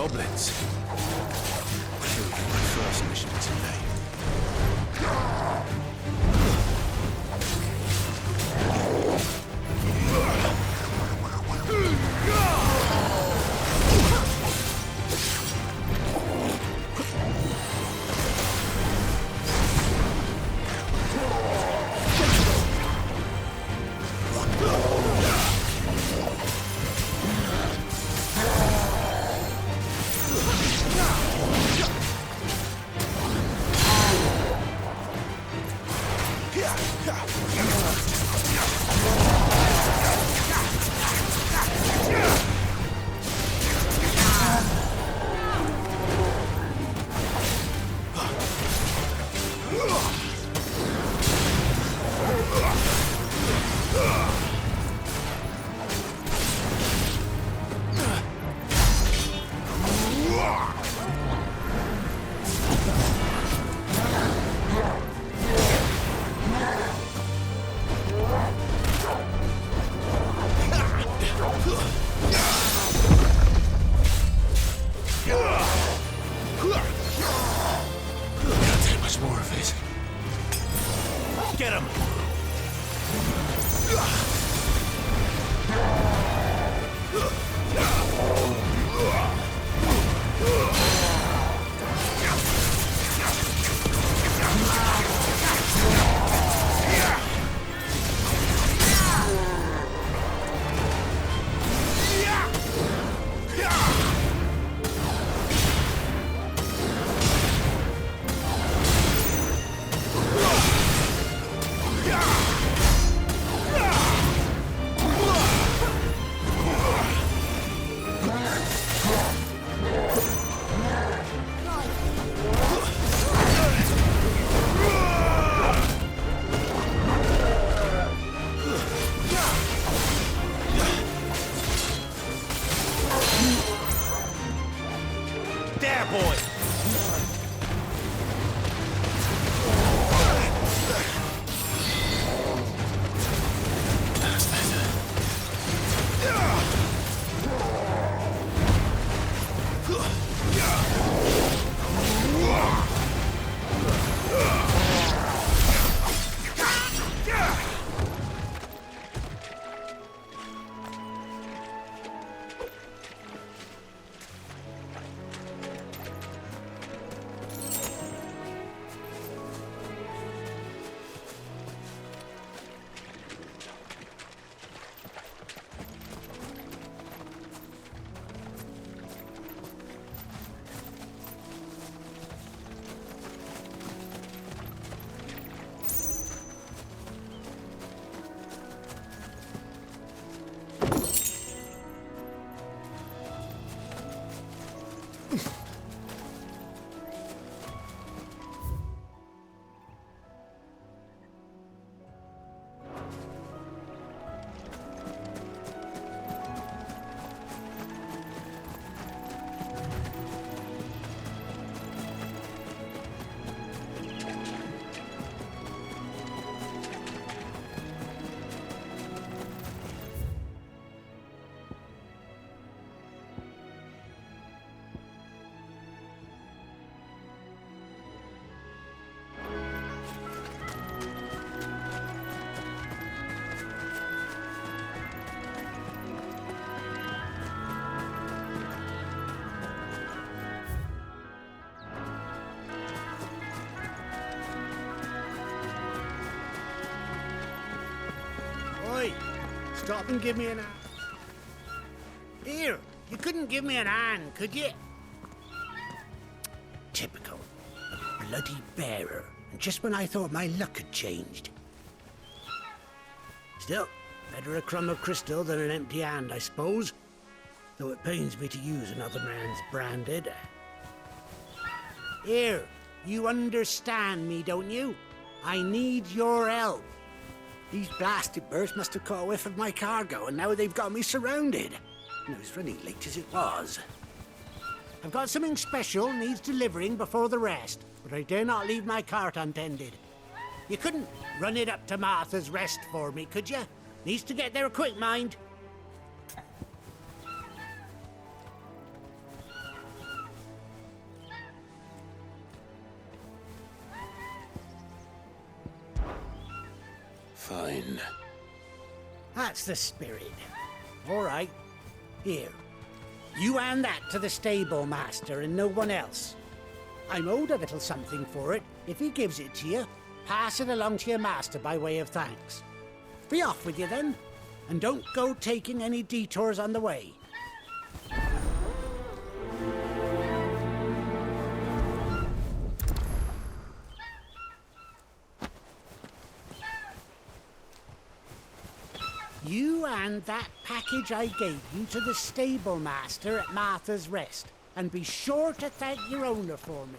goblins. Should be my first mission today. Get him! There, boy! Oi, stop and give me an hand. Here, you couldn't give me an hand, could you? Typical. A bloody bearer. And just when I thought my luck had changed. Still, better a crumb of crystal than an empty hand, I suppose. Though it pains me to use another man's branded. Here, you understand me, don't you? I need your help. These blasted birds must have caught a whiff of my cargo, and now they've got me surrounded. And it was running late as it was. I've got something special needs delivering before the rest, but I dare not leave my cart untended. You couldn't run it up to Martha's Rest for me, could you? Needs to get there quick, mind. Fine. That's the spirit. All right. Here. You hand that to the stable master and no one else. I'm owed a little something for it. If he gives it to you, pass it along to your master by way of thanks. Be off with you then, and don't go taking any detours on the way. You hand that package I gave you to the stable master at Martha's Rest, and be sure to thank your owner for me.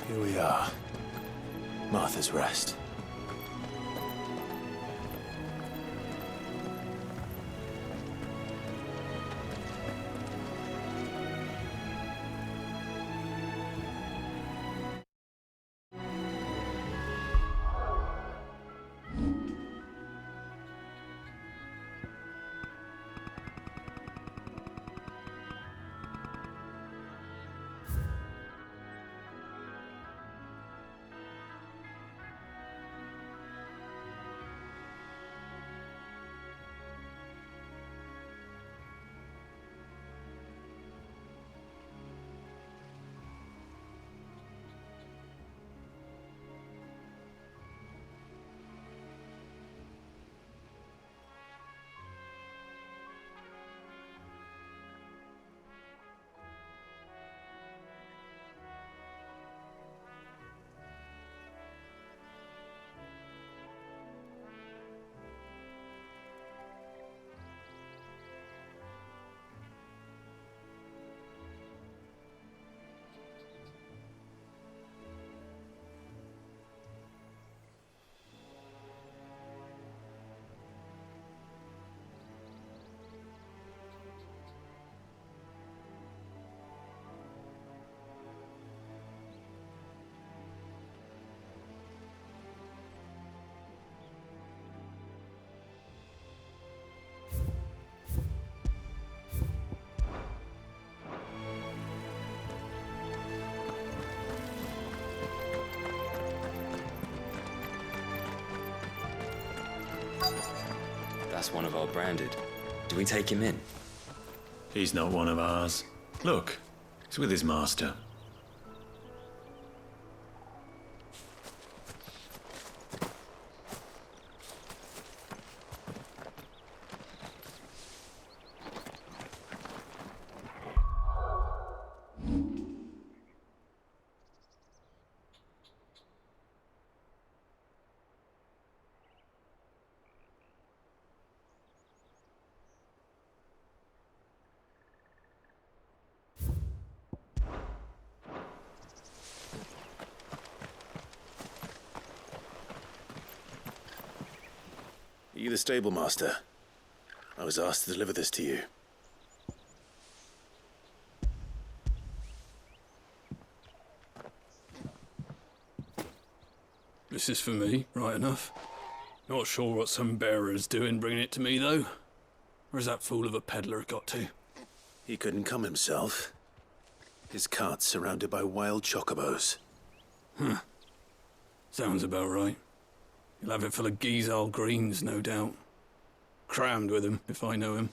Here we are. Martha's Rest. That's one of our branded. Do we take him in? He's not one of ours. Look, he's with his master. you the stable master? I was asked to deliver this to you. This is for me, right enough. Not sure what some bearer's doing bringing it to me, though. Where's that fool of a peddler got to? He couldn't come himself. His cart's surrounded by wild chocobos. Huh. Sounds about right. He'll have it full of Gizal greens, no doubt. Crammed with him, if I know him.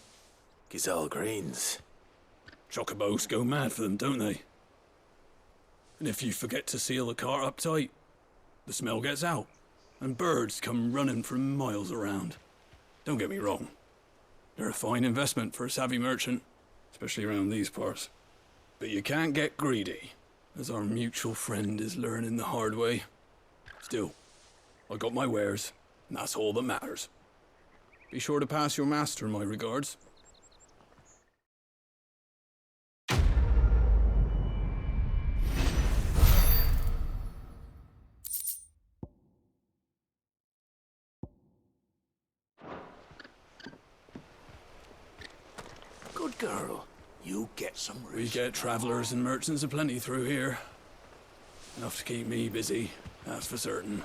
Gizal greens. Chocobos go mad for them, don't they? And if you forget to seal the cart up tight, the smell gets out, and birds come running from miles around. Don't get me wrong. They're a fine investment for a savvy merchant, especially around these parts. But you can't get greedy, as our mutual friend is learning the hard way. Still, I got my wares, and that's all that matters. Be sure to pass your master my regards. Good girl. You get some rest. We get travellers and merchants aplenty through here. Enough to keep me busy, that's for certain.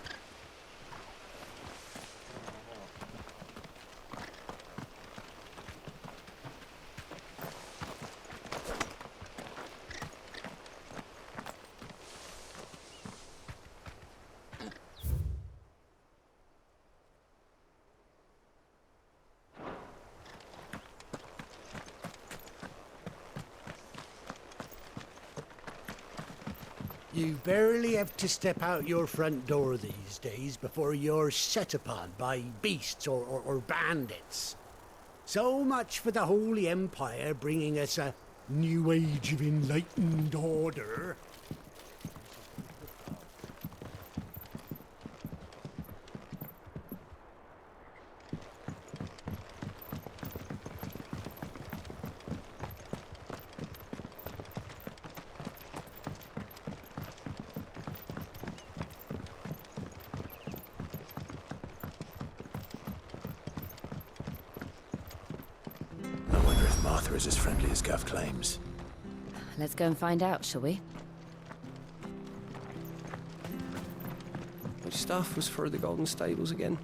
You barely have to step out your front door these days before you're set upon by beasts or bandits. So much for the Holy Empire bringing us a new age of enlightened order. Martha is as friendly as Gav claims. Let's go and find out, shall we? Which stuff was for the Golden Stables again?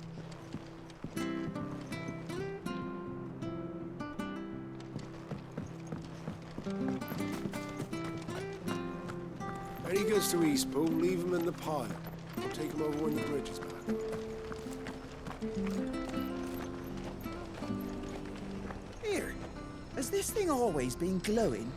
When he gets to Eastpool, leave him in the pile. I'll take him over when the bridge is back. Here, has this thing always been glowing?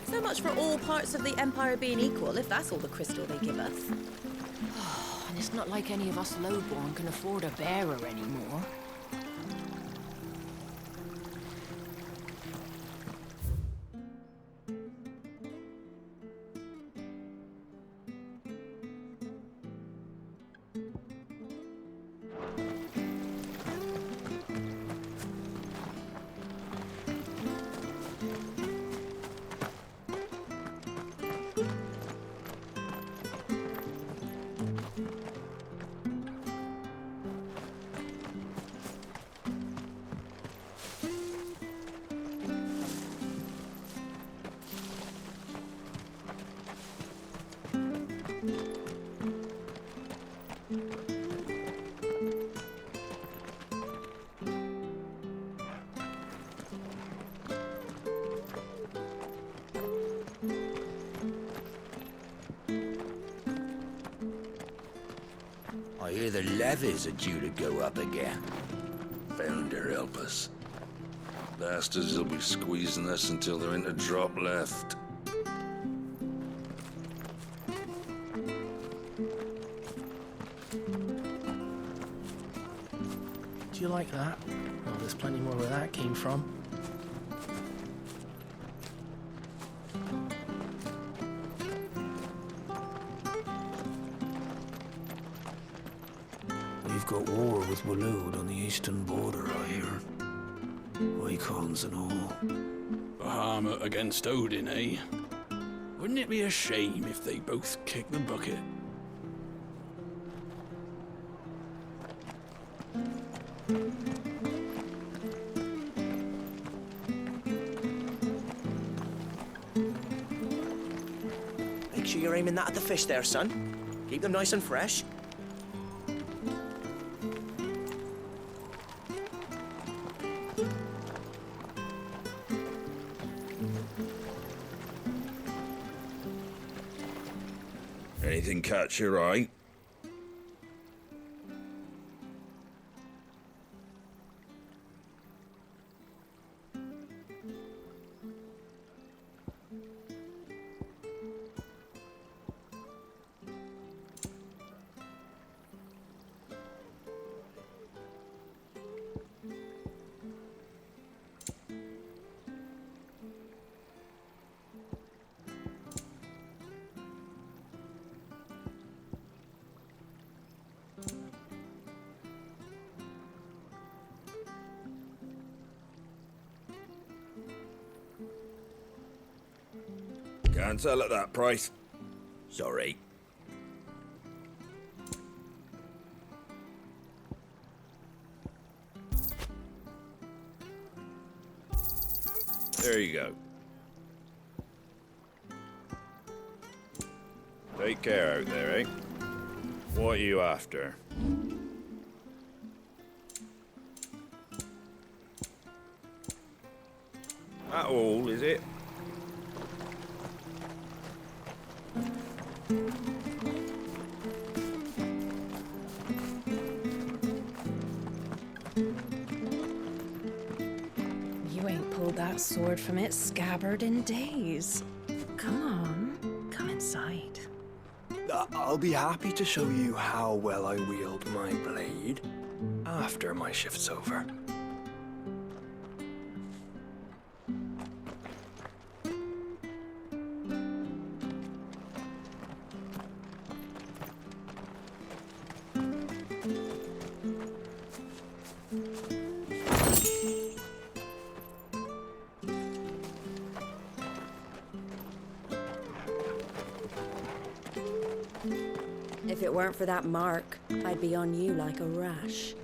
So much for all parts of the Empire being equal, if that's all the crystal they give us. And it's not like any of us lowborn can afford a bearer anymore. I hear the levies are due to go up again. Founder help us. Bastards will be squeezing us until there ain't a drop left. Do you like that? Well, there's plenty more where that came from. We've got war with Waloed on the eastern border, I hear. Eikons and all. Bahamut against Odin, eh? Wouldn't it be a shame if they both kicked the bucket? Make sure you're aiming that at the fish there, son. Keep them nice and fresh. Anything catch your eye? Can't sell at that price. Sorry. There you go. Take care out there, eh? What are you after? That all, is it? You ain't pulled that sword from its scabbard in days. Come on, come inside. I'll be happy to show you how well I wield my blade after my shift's over. If it weren't for that mark, I'd be on you like a rash.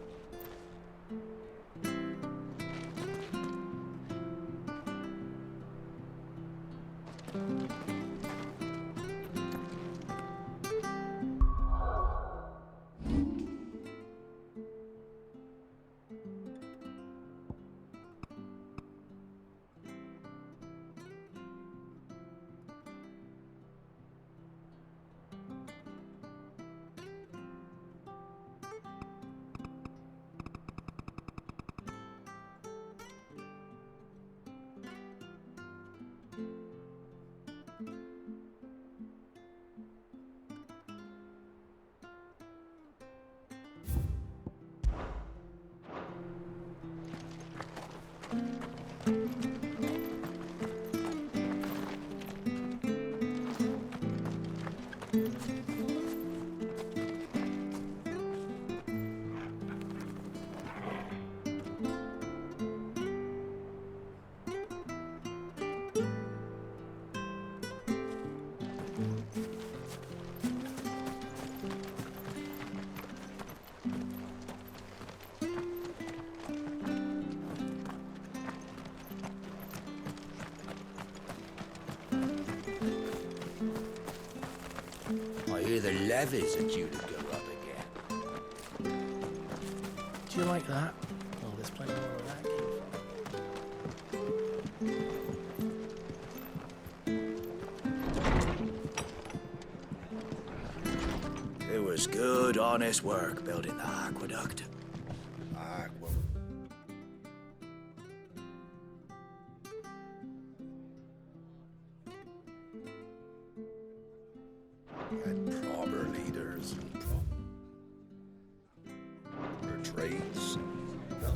I hear the levies are due to go up again. Do you like that? Oh, there's plenty more where that came from. It was good, honest work building the aqueduct. And proper leaders and proper trades. No.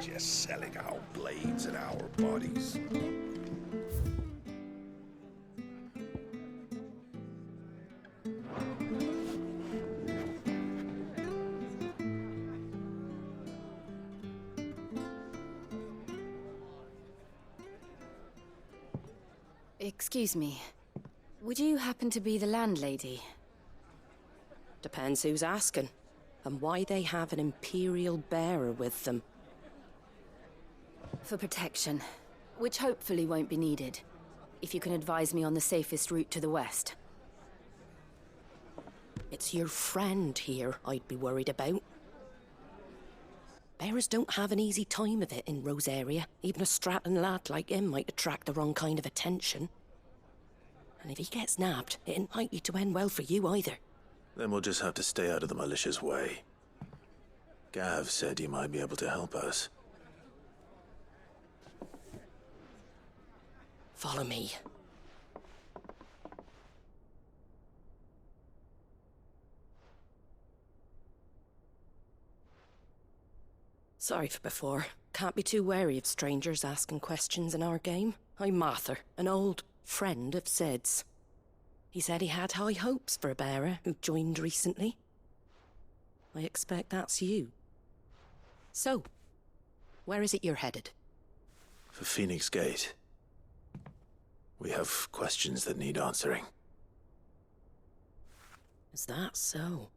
Just selling our blades and our bodies. Excuse me. Would you happen to be the landlady? Depends who's asking, and why they have an Imperial bearer with them. For protection, which hopefully won't be needed. If you can advise me on the safest route to the west. It's your friend here I'd be worried about. Bearers don't have an easy time of it in Rosaria. Even a Stratton lad like him might attract the wrong kind of attention. And if he gets nabbed, it ain't likely to end well for you either. Then we'll just have to stay out of the malicious way. Gav said you might be able to help us. Follow me. Sorry for before. Can't be too wary of strangers asking questions in our game. I'm Martha, an old friend of Sid's. He said he had high hopes for a bearer who joined recently. I expect that's you. So, where is it you're headed? For Phoenix Gate. We have questions that need answering. Is that so?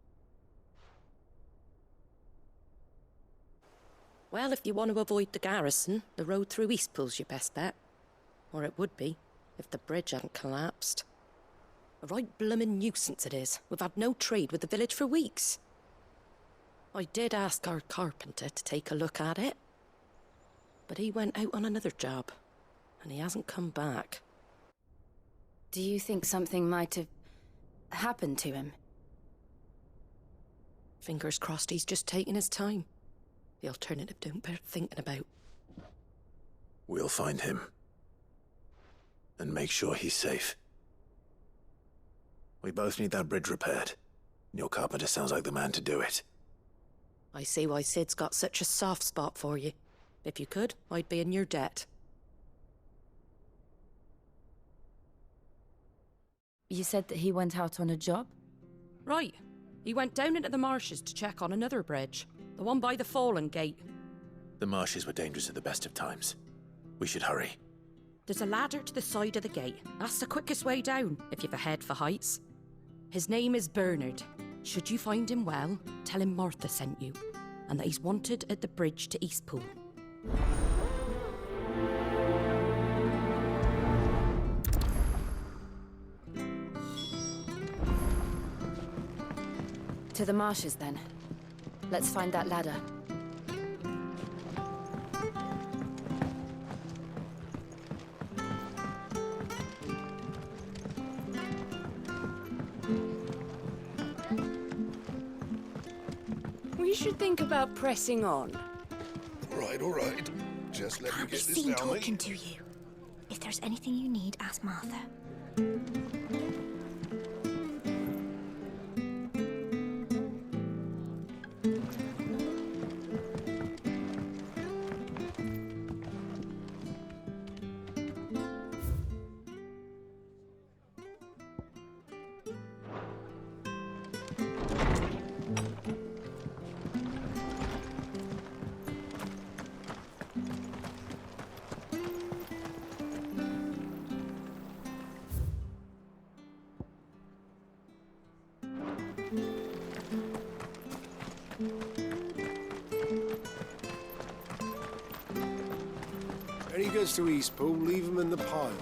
Well, if you want to avoid the garrison, the road through Eastpool's your best bet. Or it would be, if the bridge hadn't collapsed. A right bloomin' nuisance it is. We've had no trade with the village for weeks. I did ask our carpenter to take a look at it. But he went out on another job, and he hasn't come back. Do you think something might have happened to him? Fingers crossed he's just taking his time. The alternative don't bear thinking about. We'll find him. And make sure he's safe. We both need that bridge repaired. Your carpenter sounds like the man to do it. I see why Sid's got such a soft spot for you. If you could, I'd be in your debt. You said that he went out on a job? Right. He went down into the marshes to check on another bridge. The one by the Fallen Gate. The marshes were dangerous at the best of times. We should hurry. There's a ladder to the side of the gate. That's the quickest way down, if you've a head for heights. His name is Bernard. Should you find him well, tell him Martha sent you, and that he's wanted at the bridge to Eastpool. To the marshes, then. Let's find that ladder. We should think about pressing on. All right. Just let me Can't be get this seen down, talking mate. to you. If there's anything you need, ask Martha. When he gets to Eastpool, leave him in the pile.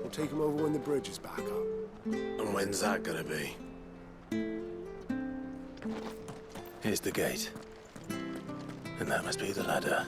We'll take him over when the bridge is back up. And when's that gonna be? Here's the gate. And that must be the ladder.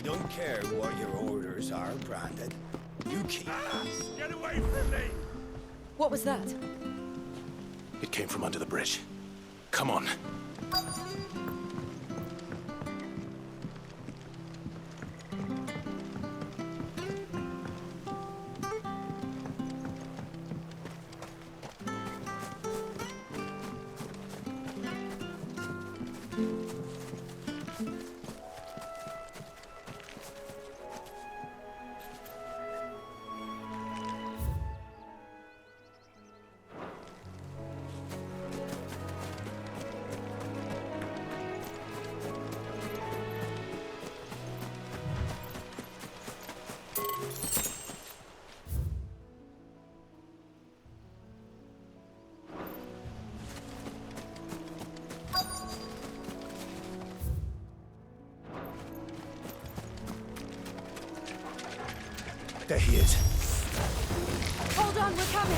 I don't care what your orders are, Brandon. You keep... Get away from me! What was that? It came from under the bridge. Come on. There he is. Hold on, we're coming!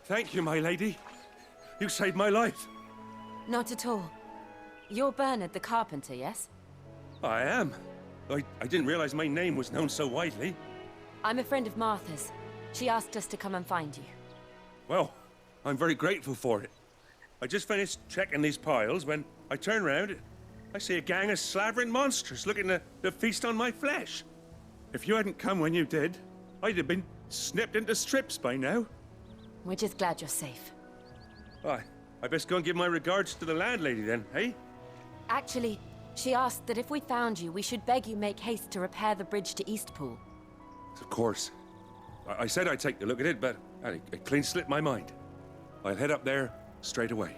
Thank you, my lady. You saved my life. Not at all. You're Bernard the carpenter, yes? I am. I didn't realize my name was known so widely. I'm a friend of Martha's. She asked us to come and find you. Well, I'm very grateful for it. I just finished checking these piles when I turn round. I see a gang of slavering monsters looking to feast on my flesh. If you hadn't come when you did, I'd have been snipped into strips by now. We're just glad you're safe. I best go and give my regards to the landlady then, eh? Actually, she asked that if we found you, we should beg you make haste to repair the bridge to Eastpool. Of course. I said I'd take a look at it, but it clean slipped my mind. I'll head up there straight away.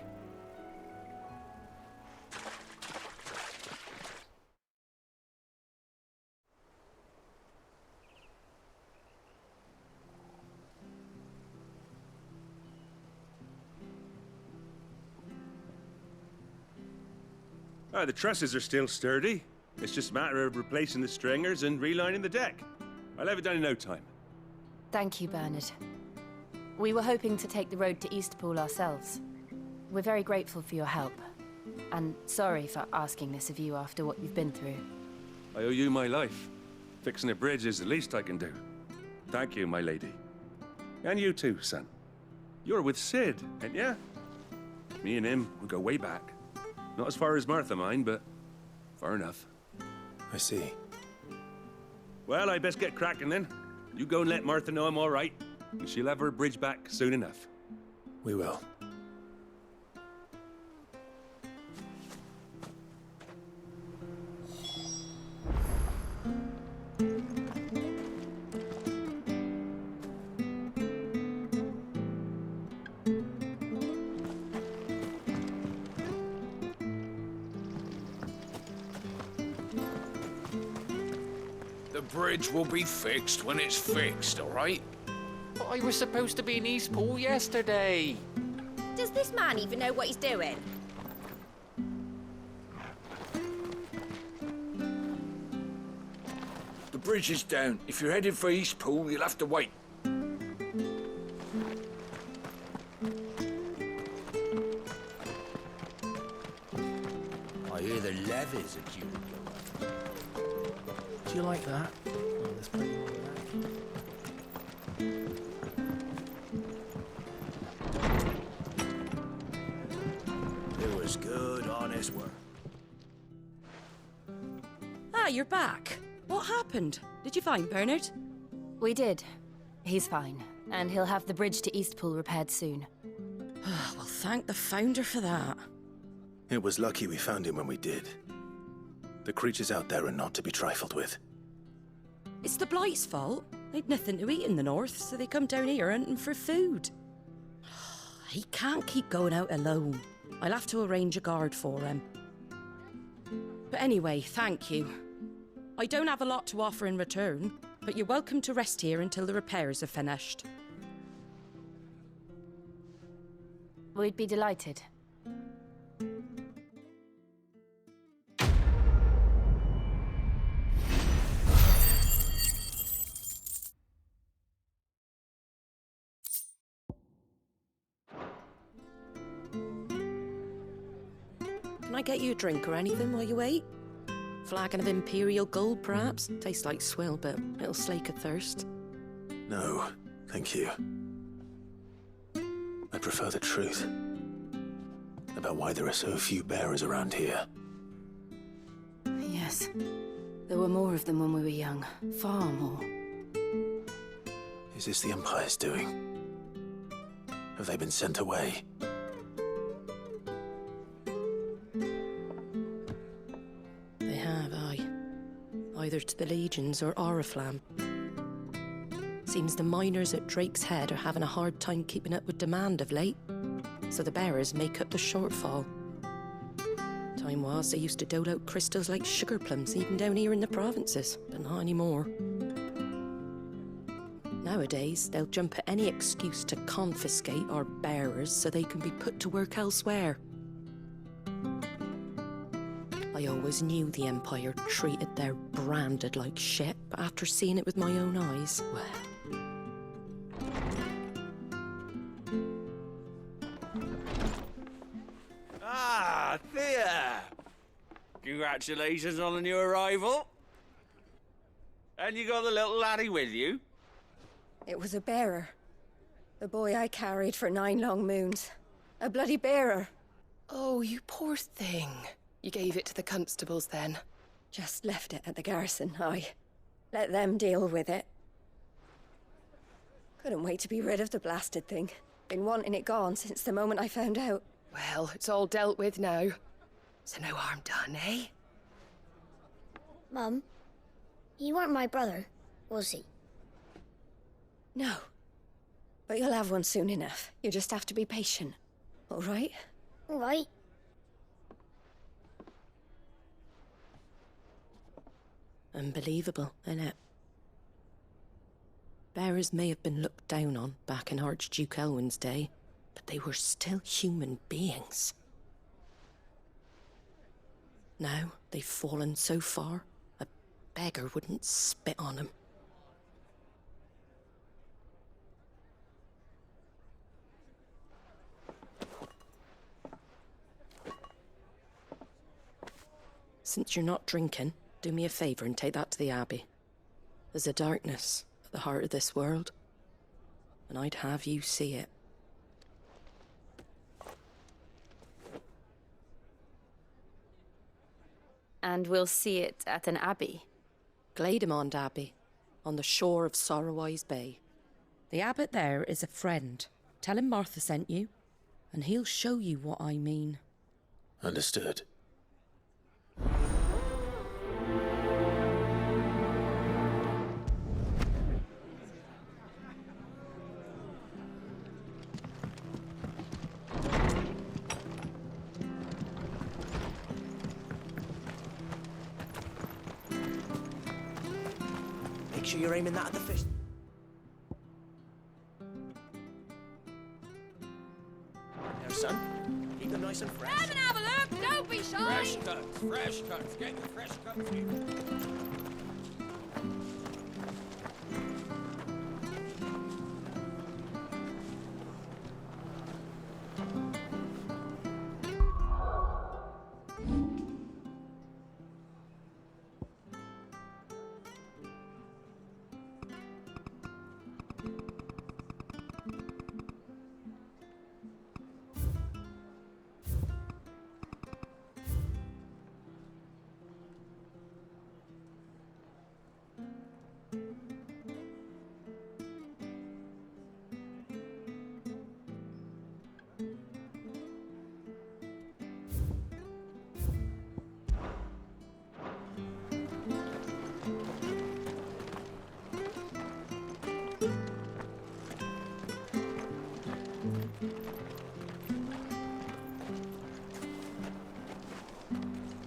The trusses are still sturdy. It's just a matter of replacing the stringers and relining the deck. I'll have it done in no time. Thank you, Bernard. We were hoping to take the road to Eastpool ourselves. We're very grateful for your help. And sorry for asking this of you after what you've been through. I owe you my life. Fixing a bridge is the least I can do. Thank you, my lady. And you too, son. You're with Sid, ain't ya? Me and him, we go way back. Not as far as Martha, mind, but far enough. I see. Well, I best get cracking then. You go and let Martha know I'm all right, and she'll have her bridge back soon enough. We will. The bridge will be fixed when it's fixed, all right? But I was supposed to be in Eastpool yesterday. Does this man even know what he's doing? The bridge is down. If you're headed for Eastpool, you'll have to wait. I hear the levies are due to go up. Do you like that? Oh, there's plenty more of that. It was good, honest work. Ah, you're back. What happened? Did you find Bernard? We did. He's fine, and he'll have the bridge to Eastpool repaired soon. Well, thank the Founder for that. It was lucky we found him when we did. The creatures out there are not to be trifled with. It's the Blight's fault. They'd nothing to eat in the north, so they come down here hunting for food. He can't keep going out alone. I'll have to arrange a guard for him. But anyway, thank you. I don't have a lot to offer in return, but you're welcome to rest here until the repairs are finished. We'd be delighted. Can I get you a drink or anything while you wait? Flagon of Imperial Gold, perhaps? Tastes like swill, but it'll slake a thirst. No, thank you. I prefer the truth about why there are so few bearers around here. Yes. There were more of them when we were young. Far more. Is this the Empire's doing? Have they been sent away? They have, aye. Either to the Legions or Oriflamme. Seems the miners at Drake's Head are having a hard time keeping up with demand of late, so the bearers make up the shortfall. Time was they used to dole out crystals like sugar plums even down here in the provinces, but not anymore. Nowadays, they'll jump at any excuse to confiscate our bearers so they can be put to work elsewhere. I always knew the Empire treated their branded like shit, but after seeing it with my own eyes, well... Ah, Thea! Congratulations on the new arrival. And you got the little laddie with you? It was a bearer. The boy I carried for 9 long moons. A bloody bearer. Oh, you poor thing. You gave it to the constables then? Just left it at the garrison, I let them deal with it. Couldn't wait to be rid of the blasted thing. Been wanting it gone since the moment I found out. Well, it's all dealt with now. So no harm done, eh? Mum, he weren't my brother, was he? No. But you'll have one soon enough. You just have to be patient. All right? All right. Unbelievable, innit? Bearers may have been looked down on back in Archduke Elwin's day, but they were still human beings. Now they've fallen so far, a beggar wouldn't spit on them. Since you're not drinking, do me a favour and take that to the Abbey. There's a darkness at the heart of this world, and I'd have you see it. And we'll see it at an abbey? Glademond Abbey, on the shore of Sorrowwise Bay. The abbot there is a friend. Tell him Martha sent you, and he'll show you what I mean. Understood. Make sure you're aiming that at the fish. There, son. Keep them nice and fresh. Come and have a look! Don't be shy! Fresh cuts, fresh cuts. Get the fresh cuts in.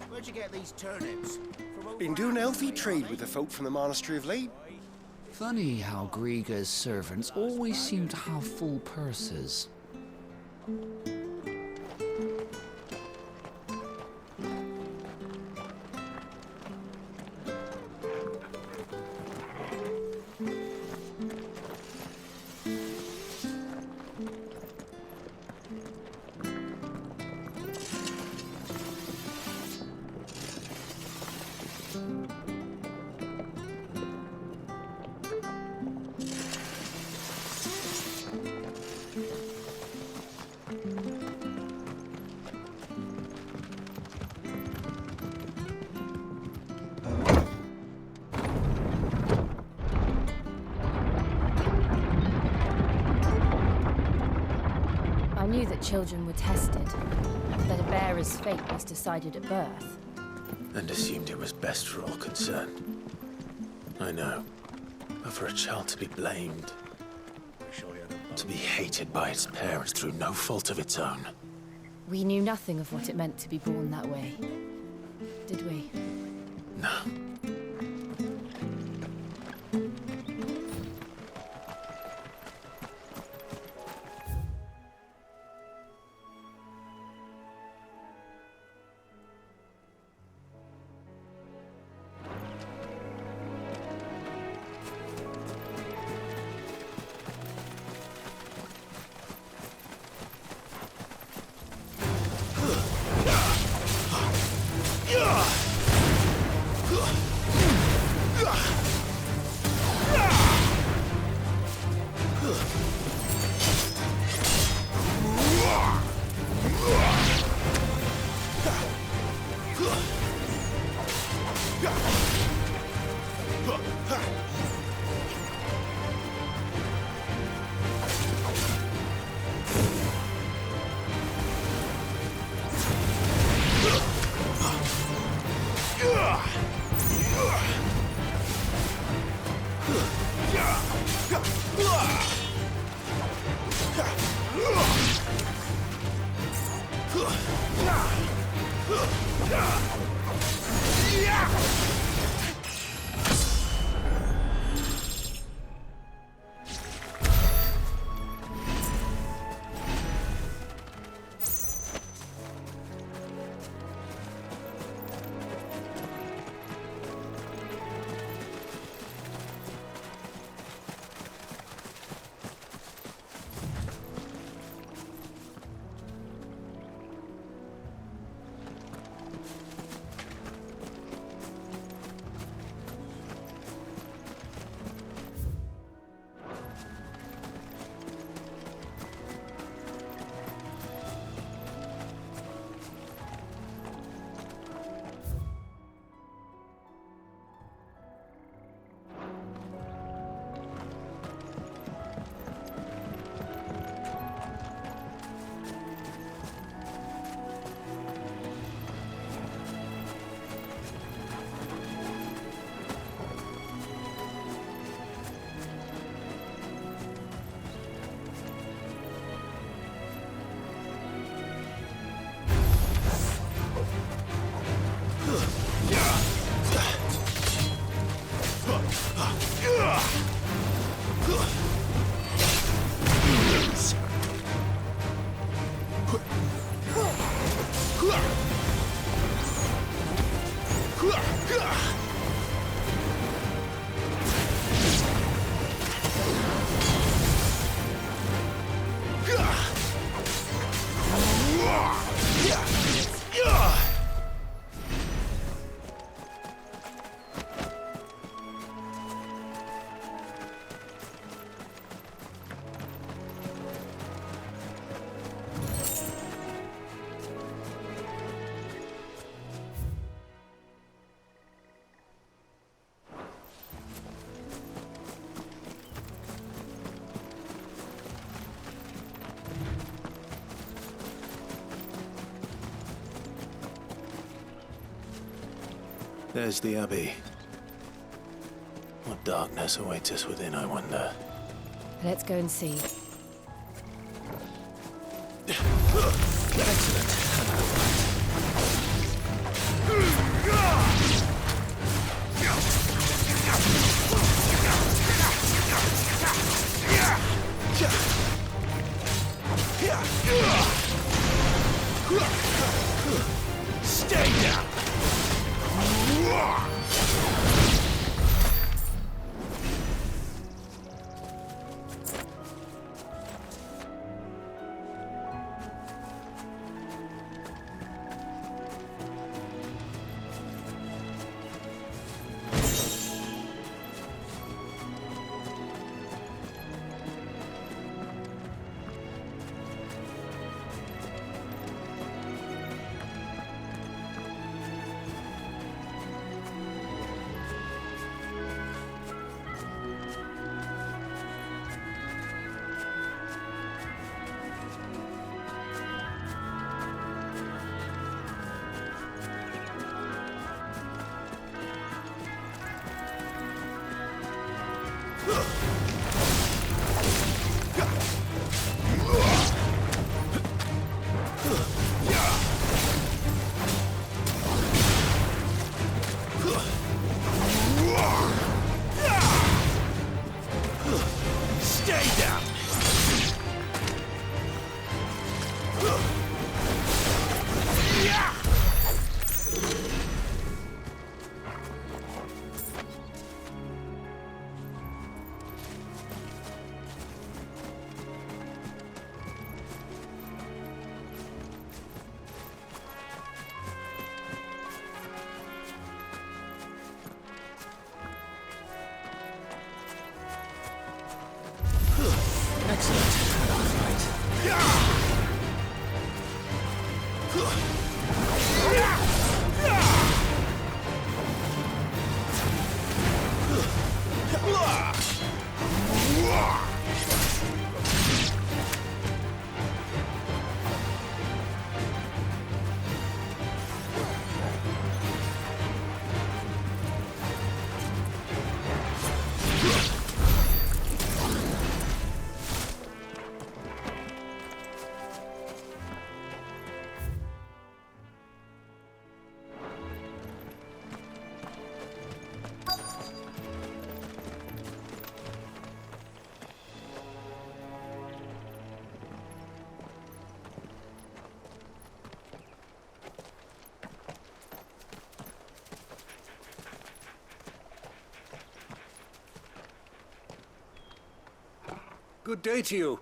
Where'd you get these turnips? Been doing healthy trade with the folk from the monastery of late. Funny how Griga's servants always seem to have full purses. I knew that children were tested, that a bearer's fate was decided at birth. And assumed it was best for all concerned. I know. But for a child to be blamed, to be hated by its parents through no fault of its own. We knew nothing of what it meant to be born that way, did we? No. There's the Abbey. What darkness awaits us within, I wonder? Let's go and see. Excellent. Good day to you.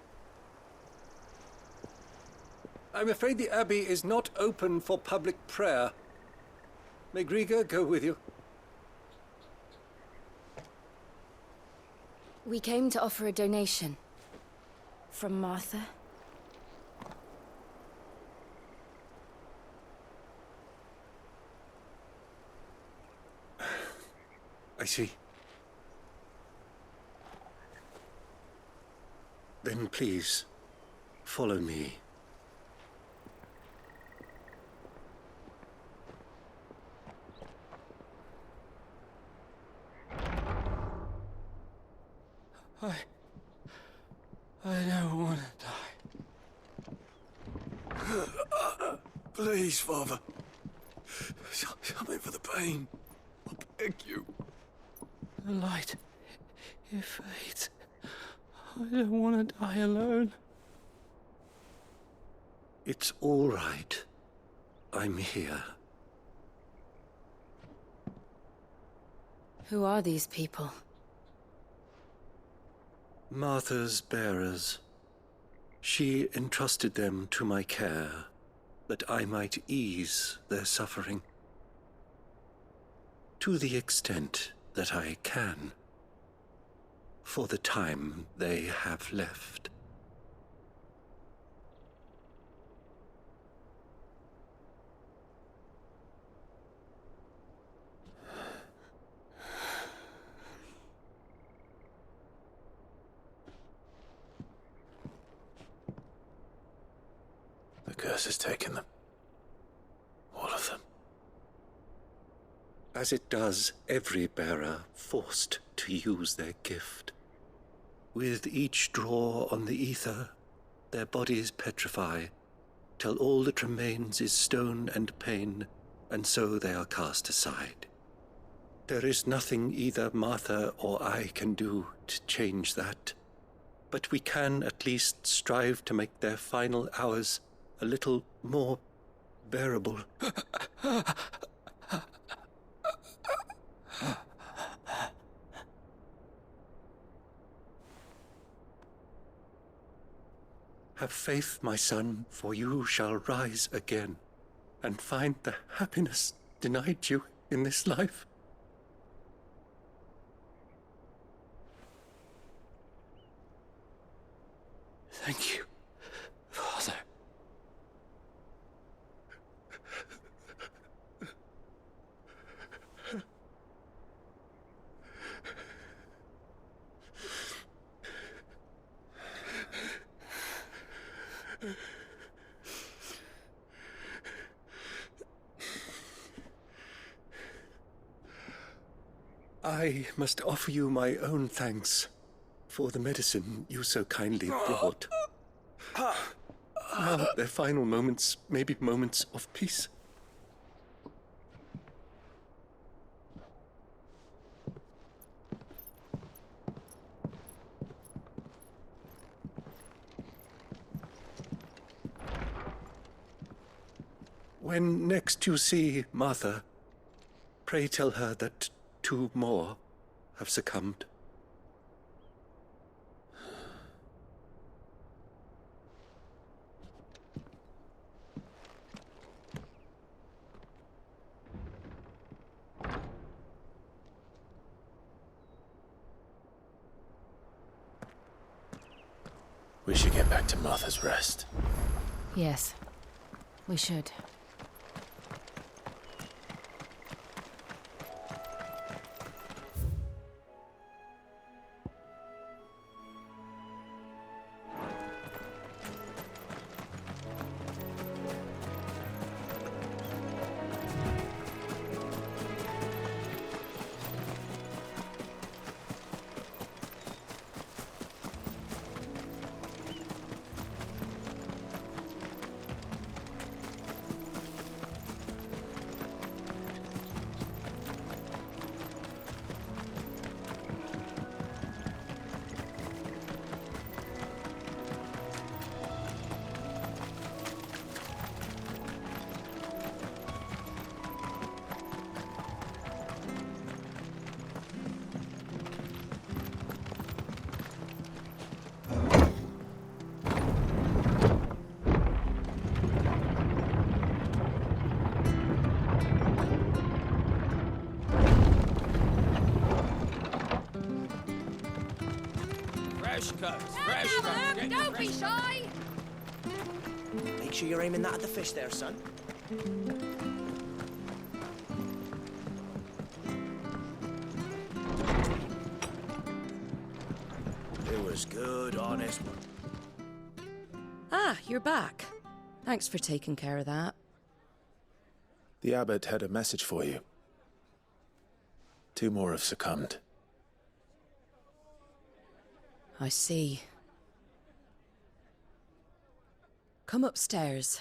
I'm afraid the Abbey is not open for public prayer. May Griga go with you? We came to offer a donation. From Martha. I see. Then please, follow me. I don't want to die. Please, Father. Something for the pain. I beg you. The light, it fades. I don't want to die alone. It's all right. I'm here. Who are these people? Martha's bearers. She entrusted them to my care, that I might ease their suffering. To the extent that I can, for the time they have left. The curse has taken them. All of them. As it does every bearer forced to use their gift. With each draw on the ether, their bodies petrify, till all that remains is stone and pain, and so they are cast aside. There is nothing either Martha or I can do to change that, but we can at least strive to make their final hours a little more bearable. Have faith, my son, for you shall rise again and find the happiness denied you in this life. Thank you, Father. I must offer you my own thanks for the medicine you so kindly brought. Now their final moments may be moments of peace. When next you see Martha, pray tell her that 2 more have succumbed. We should get back to Martha's Rest. Yes, we should. cuts, fresh cuts. Get Don't be shy! Make sure you're aiming that at the fish there, son. It was good, honest one. Ah, you're back. Thanks for taking care of that. The abbot had a message for you. 2 more have succumbed. I see. Come upstairs.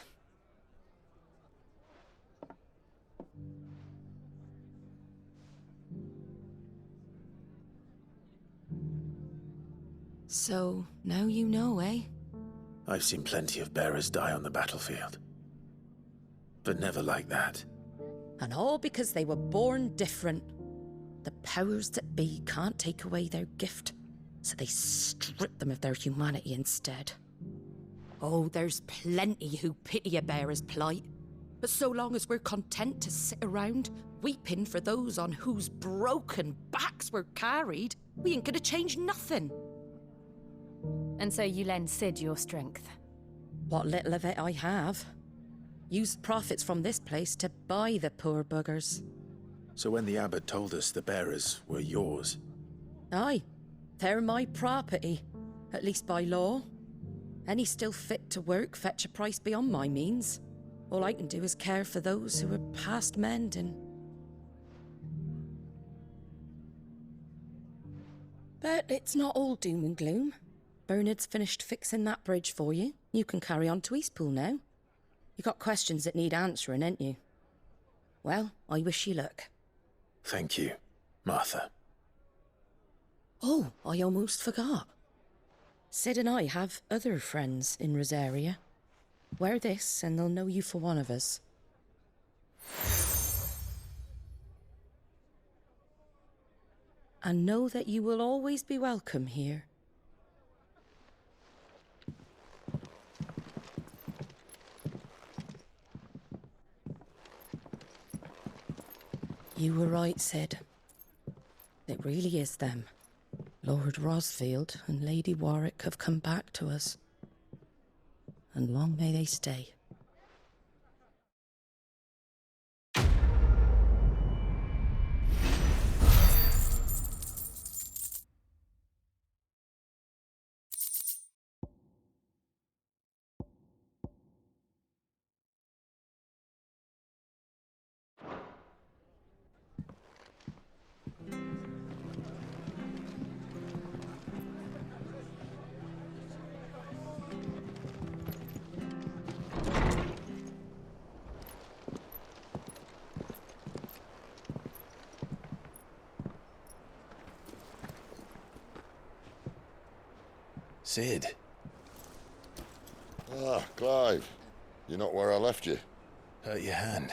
So, now you know, eh? I've seen plenty of bearers die on the battlefield. But never like that. And all because they were born different. The powers that be can't take away their gift, so they strip them of their humanity instead. Oh, there's plenty who pity a bearer's plight. But so long as we're content to sit around, weeping for those on whose broken backs we're carried, we ain't gonna change nothing. And so you lend Sid your strength? What little of it I have. Used profits from this place to buy the poor buggers. So when the abbot told us the bearers were yours... Aye, they're my property, at least by law. Any still fit to work fetch a price beyond my means. All I can do is care for those who are past mending. But it's not all doom and gloom. Bernard's finished fixing that bridge for you. You can carry on to Eastpool now. You got questions that need answering, ain't you? Well, I wish you luck. Thank you, Martha. Oh, I almost forgot. Sid and I have other friends in Rosaria. Wear this and they'll know you for one of us. And know that you will always be welcome here. You were right, Sid. It really is them. Lord Rosfield and Lady Warwick have come back to us. And long may they stay. Sid. Ah, Clive. You're not where I left you. Hurt your hand.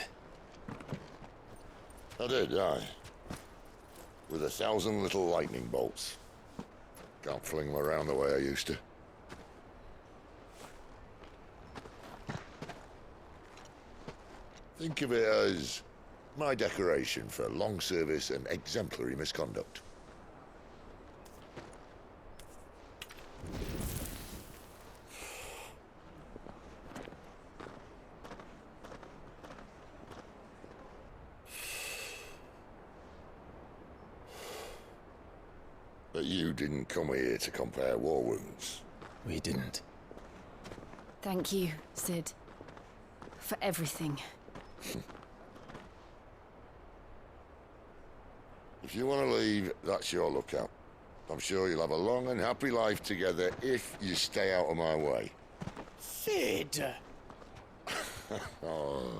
I did, aye. With 1,000 little lightning bolts. Can't fling them around the way I used to. Think of it as my decoration for long service and exemplary misconduct. But you didn't come here to compare war wounds. We didn't. Thank you, Sid. For everything. If you want to leave, that's your lookout. I'm sure you'll have a long and happy life together if you stay out of my way. Sid! Oh.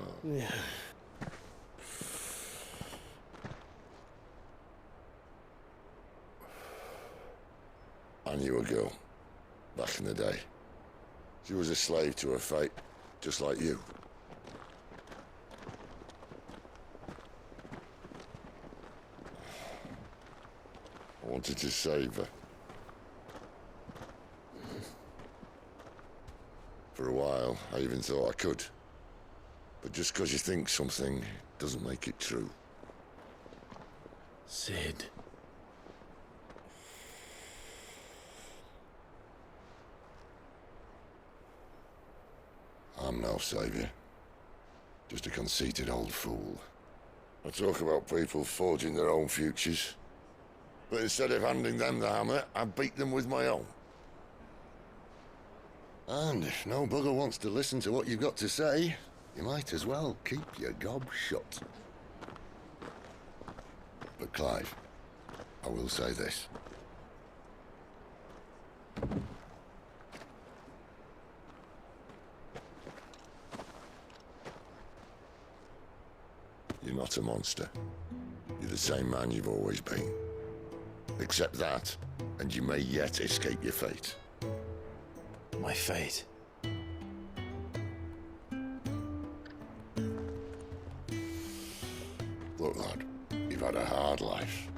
I knew a girl, back in the day. She was a slave to her fate, just like you. I wanted to save her. For a while, I even thought I could. But just because you think something doesn't make it true. Sid. I'm no saviour. Just a conceited old fool. I talk about people forging their own futures. But instead of handing them the hammer, I beat them with my own. And if no bugger wants to listen to what you've got to say, you might as well keep your gob shut. But Clive, I will say this. You're not a monster. You're the same man you've always been. Accept that, and you may yet escape your fate. My fate? Look, lad, you've had a hard life.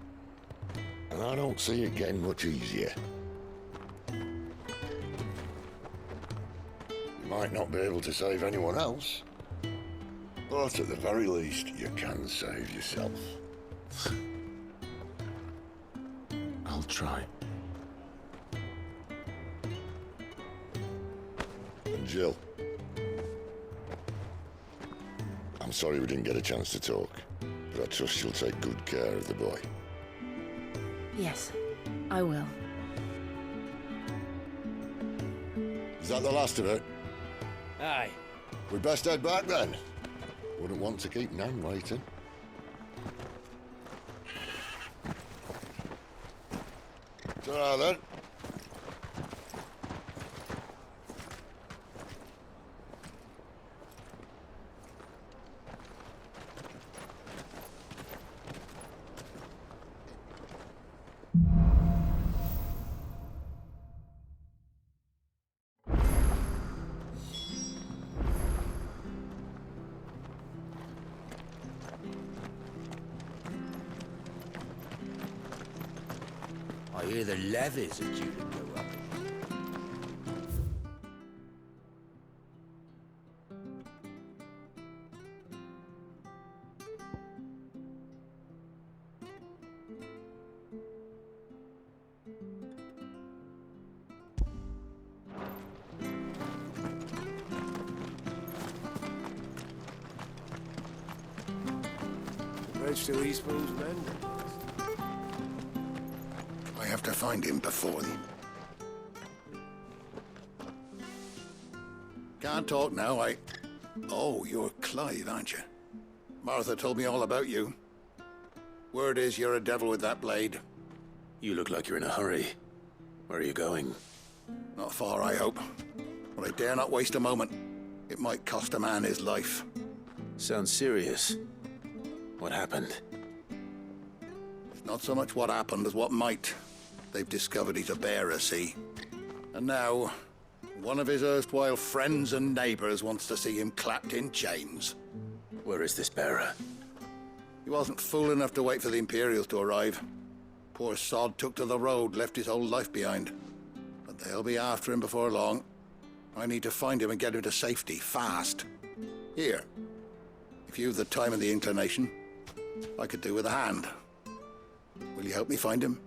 And I don't see it getting much easier. You might not be able to save anyone else, but at the very least, you can save yourself. I'll try. And Jill, I'm sorry we didn't get a chance to talk, but I trust you'll take good care of the boy. Yes, I will. Is that the last of it? Aye. We'd best head back then. Wouldn't want to keep Nan waiting. Ta-ra then. I hear the levies are due to go up. The bridge to East Pool's mended. I have to find him before the... Can't talk now, Oh, you're Clive, aren't you? Martha told me all about you. Word is you're a devil with that blade. You look like you're in a hurry. Where are you going? Not far, I hope. But I dare not waste a moment. It might cost a man his life. Sounds serious. What happened? It's not so much what happened as what might. They've discovered he's a bearer, see? And now, one of his erstwhile friends and neighbors wants to see him clapped in chains. Where is this bearer? He wasn't fool enough to wait for the Imperials to arrive. Poor sod took to the road, left his whole life behind. But they'll be after him before long. I need to find him and get him to safety, fast. Here, if you've the time and the inclination, I could do with a hand. Will you help me find him?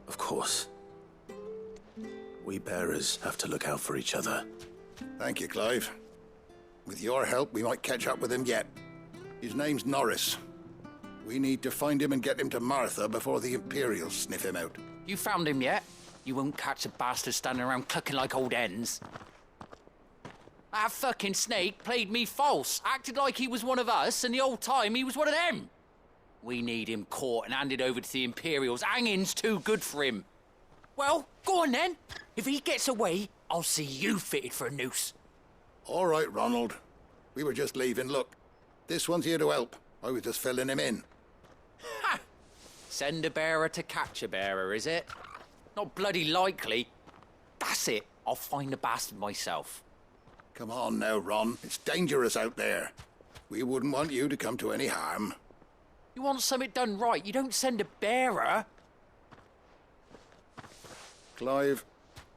Of course. We bearers have to look out for each other. Thank you, Clive. With your help, we might catch up with him yet. His name's Norris. We need to find him and get him to Martha before the Imperials sniff him out. You found him yet? You won't catch a bastard standing around clucking like old hens. That fucking snake played me false, acted like he was one of us, and the whole time he was one of them. We need him caught and handed over to the Imperials. Hanging's too good for him. Well, go on then. If he gets away, I'll see you fitted for a noose. All right, Ronald. We were just leaving. Look, this one's here to help. I was just filling him in. Ha! Send a bearer to catch a bearer, is it? Not bloody likely. That's it. I'll find the bastard myself. Come on now, Ron. It's dangerous out there. We wouldn't want you to come to any harm. You want something done right, you don't send a bearer. Clive,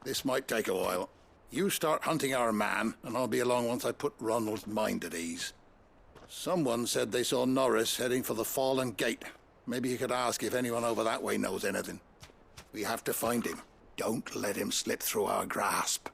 this might take a while. You start hunting our man, and I'll be along once I put Ronald's mind at ease. Someone said they saw Norris heading for the Fallen Gate. Maybe you could ask if anyone over that way knows anything. We have to find him. Don't let him slip through our grasp.